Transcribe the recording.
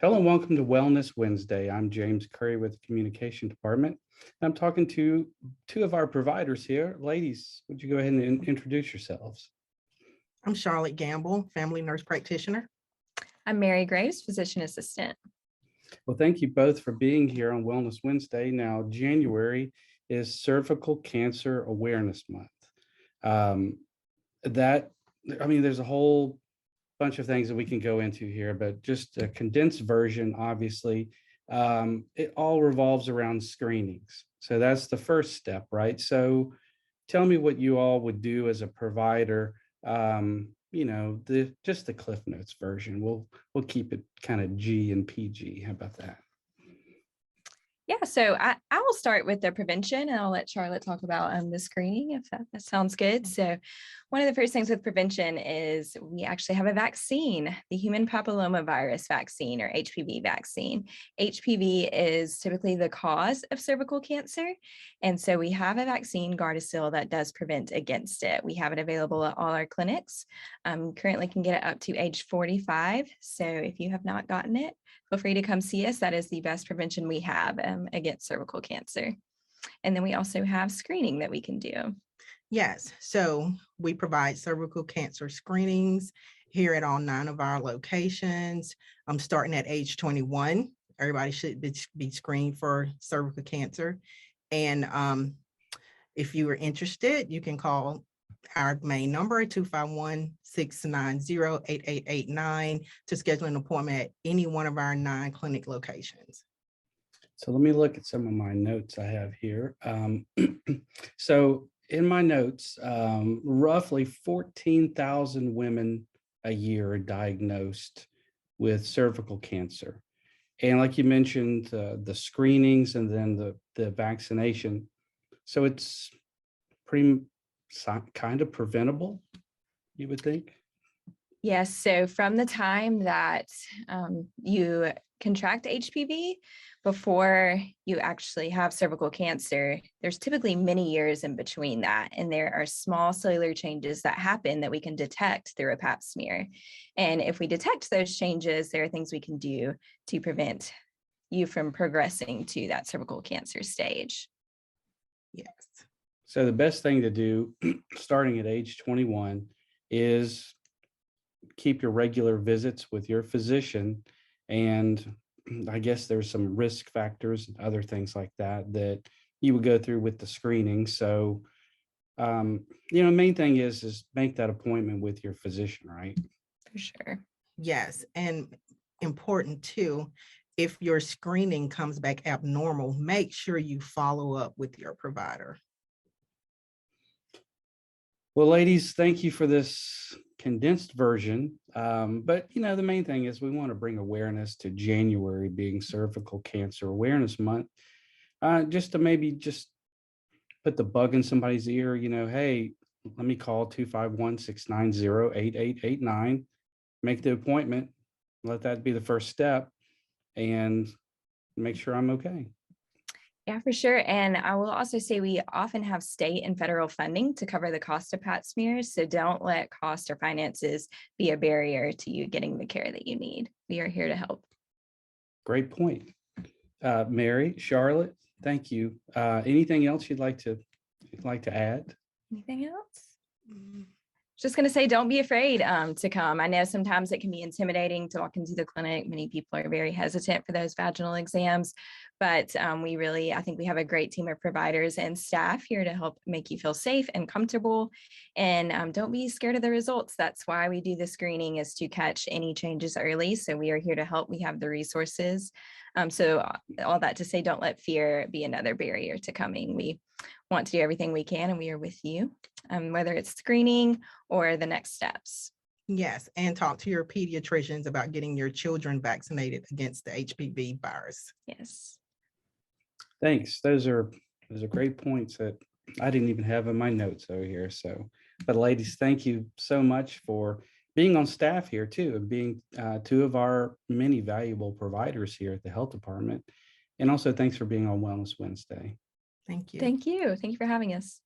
Hello and welcome to Wellness Wednesday. I'm James Currie with the Communication Department. I'm talking to two of our providers here. Ladies, would you go ahead and introduce yourselves? I'm Charlotte Gamble, family nurse practitioner. I'm Mary Graves, physician assistant. Well, thank you both for being here on Wellness Wednesday. Now, January is Cervical Cancer Awareness Month. There's a whole bunch of things that we can go into here, but just a condensed version, obviously, it all revolves around screenings. So that's the first step, right? So tell me what you all would do as a provider. Just the Cliff Notes version. We'll keep it kind of G and PG. How about that? Yeah, so I will start with the prevention and I'll let Charlotte talk about the screening if that sounds good. So one of the first things with prevention is we actually have a vaccine, the human papillomavirus vaccine or HPV vaccine. HPV is typically the cause of cervical cancer. And so we have a vaccine, Gardasil, that does prevent against it. We have it available at all our clinics. Currently can get it up to age 45. So if you have not gotten it, feel free to come see us. That is the best prevention we have against cervical cancer. And then we also have screening that we can do. Yes, so we provide cervical cancer screenings here at all 9 of our locations. I'm starting at age 21. Everybody should be screened for cervical cancer. And if you are interested, you can call our main number, 251-690-8889, to schedule an appointment at any one of our 9 clinic locations. So let me look at some of my notes I have here. So in my notes, roughly 14,000 women a year are diagnosed with cervical cancer. And like you mentioned, the screenings and then the vaccination. So it's pretty kind of preventable, you would think? Yes, so from the time that you contract HPV before you actually have cervical cancer, there's typically many years in between that. And there are small cellular changes that happen that we can detect through a pap smear. And if we detect those changes, there are things we can do to prevent you from progressing to that cervical cancer stage. Yes. So the best thing to do starting at age 21 is keep your regular visits with your physician. And I guess there's some risk factors and other things like that you would go through with the screening. So, main thing is make that appointment with your physician, right? For sure. Yes, and important too, if your screening comes back abnormal, make sure you follow up with your provider. Well, ladies, thank you for this condensed version. But, the main thing is we want to bring awareness to January being Cervical Cancer Awareness Month, just to maybe just put the bug in somebody's ear, hey, let me call 251-690-8889, make the appointment, let that be the first step, and make sure I'm okay. Yeah, for sure. And I will also say we often have state and federal funding to cover the cost of pap smears. So don't let cost or finances be a barrier to you getting the care that you need. We are here to help. Great point. Mary, Charlotte, thank you. Anything else you'd like to add? Anything else? Just going to say, don't be afraid to come. I know sometimes it can be intimidating to walk into the clinic. Many people are very hesitant for those vaginal exams, but I think we have a great team of providers and staff here to help make you feel safe and comfortable. And don't be scared of the results. That's why we do the screening, is to catch any changes early. So we are here to help. We have the resources. So all that to say, don't let fear be another barrier to coming. We want to do everything we can, and we are with you, whether it's screening or the next steps. Yes, and talk to your pediatricians about getting your children vaccinated against the HPV virus. Yes. Thanks. Those are great points that I didn't even have in my notes over here. So, but ladies, thank you so much for being on staff here too, and being two of our many valuable providers here at the health department. And also thanks for being on Wellness Wednesday. Thank you. Thank you. Thank you for having us.